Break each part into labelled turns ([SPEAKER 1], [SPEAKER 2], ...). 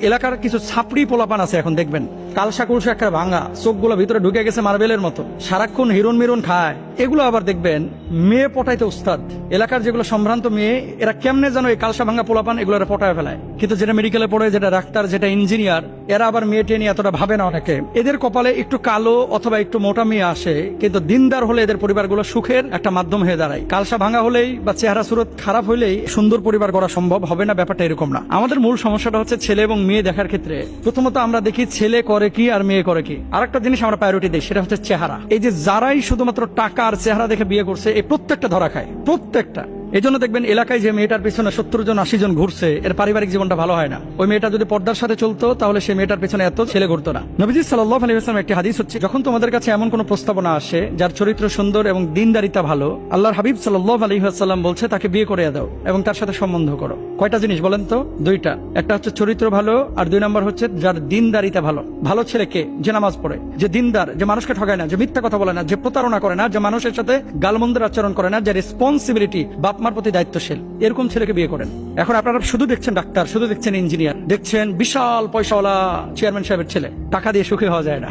[SPEAKER 1] এলাকার কিছু ছাপড়ি পোলাপান আছে এখন দেখবেন কালসা কুলসা একটা ভাঙা, চোখগুলো ভিতরে ঢুকে গেছে মার্বেলের মতো, সারাক্ষণ হিরোন মিরন খায়। এগুলো আবার দেখবেন মেয়ে পটাইতে উস্তাদ। এলাকার যেগুলো সম্ভ্রান্ত মেয়ে, এরা কেমনে যেন এই কালসা ভাঙা পোলাপান এগুলো পটায় ফেলায়। কিন্তু যেটা মেডিকেলে পড়ে, যেটা ডাক্তার, যেটা ইঞ্জিনিয়ার, এরা আবার মেয়ে টেনে এতটা ভাবে না। অনেকে এদের কপালে একটু কালো অথবা একটু মোটা মেয়ে আসে, কিন্তু দিনদার হলে এদের পরিবারগুলো সুখের একটা মাধ্যম হয়ে দাঁড়ায়। কালসা ভাঙা হলেই বা চেহারা সুরত খারাপ হলেই সুন্দর পরিবার গড়া সম্ভব হবে না, ব্যাপারটা এরকম না। আমাদের মূল সমস্যাটা হচ্ছে ছেলে এবং মেয়ে দেখার ক্ষেত্রে প্রথমত আমরা দেখি ছেলে করে কি আর মেয়ে করে কি। আরেকটা জিনিস আমরা প্রায়োরিটি দিই, সেটা হচ্ছে চেহারা। এই যে যারাই শুধুমাত্র টাকা আর চেহারা দেখে বিয়ে করছে, এই প্রত্যেকটা ধরা খায়, প্রত্যেকটা। এই জন্য দেখবেন এলাকায় যে মেয়েটার পিছনে 70 জন 80 জন ঘুরছে, এর পারিবারিক জীবনটা ভালো হয় না। ওই মেয়েটা যদি পর্দার সাথে চলতো, তাহলে সেই মেয়েটার পিছনে এত ছেলে ঘুরতো না। নবীজি সাল্লাল্লাহু আলাইহি ওয়াসাল্লাম একটি হাদিস হচ্ছে, যখন তোমাদের কাছে এমন কোন প্রস্তাবনা আসে যার চরিত্র সুন্দর এবং দিনদারিতা ভালো, আল্লাহর হাবিব সাল্লাল্লাহু আলাইহি ওয়াসাল্লাম বলছে তাকে বিয়ে করে দাও এবং তার সাথে সম্বন্ধ করো। কয়টা জিনিস বলেন তো? দুইটা। একটা হচ্ছে চরিত্র ভালো, আর দুই নম্বর হচ্ছে যার দিনদারিতা ভালো। ভালো ছেলে কে? যে নামাজ পড়ে, যে দিনদার, যে মানুষকে ঠকায় না, যে মিথ্যা কথা বলে না, যে প্রতারণা করে না, যে মানুষের সাথে গালমন্দের আচরণ করে না, যে রেসপন্সিবিলিটি, বাপ মার প্রতি দায়িত্বশীল, এরকম ছেলেকে বিয়ে করেন। এখন আপনারা শুধু দেখছেন ডাক্তার, শুধু দেখছেন ইঞ্জিনিয়ার, দেখছেন বিশাল পয়সাওয়ালা চেয়ারম্যান সাহেবের ছেলে। টাকা দিয়ে সুখী হওয়া যায় না।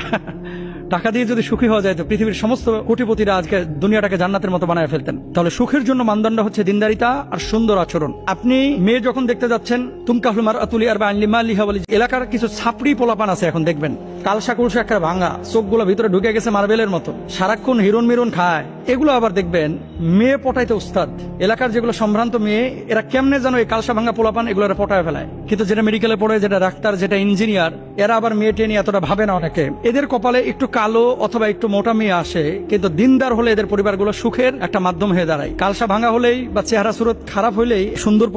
[SPEAKER 1] টাকা দিয়ে যদি সুখী হওয়া যায় তো পৃথিবীর সমস্ত কোটিপতিরা আজকে দুনিয়াটাকে জান্নাতের মতো বানায় ফেলতেন। তাহলে সুখের জন্য মানদণ্ড হচ্ছে দিনদারিতা আর সুন্দর আচরণ। আপনি মেয়ে যখন দেখতে যাচ্ছেন, তুমকাহুল মারআতুলি আরবাইন লিমালিহা ওয়ালি, এলাকার কিছু ছাপড়ি পোলাপান আছে এখন দেখবেন কালসা কুলসা একটা ভাঙা, চোখগুলো ভিতরে ঢুকে গেছে মার্বেলের মতো, সারাক্ষণ হিরোন মিরন খায়। এগুলো আবার দেখবেন মেয়ে পটাইতে উস্তাদ। এলাকার যেগুলো সম্ভ্রান্ত মেয়ে, এরা কেমনে যেন এই কালসা ভাঙা পোলাপান এগুলো পটায় ফেলায়। কিন্তু যেটা মেডিকেলে পড়ে, যেটা ডাক্তার, যেটা ইঞ্জিনিয়ার, এরা আবার মেয়ে টেনে এতটা ভাবে না। অনেকে এদের কপালে একটু কালো অথবা একটু মোটা মেয়ে আসে, কিন্তু দিনদার হলে এদের পরিবারগুলো সুখের একটা মাধ্যম হয়ে দাঁড়ায়। কালসা ভাঙা হলেই বা চেহারা সুরত খারাপ হলেই সুন্দর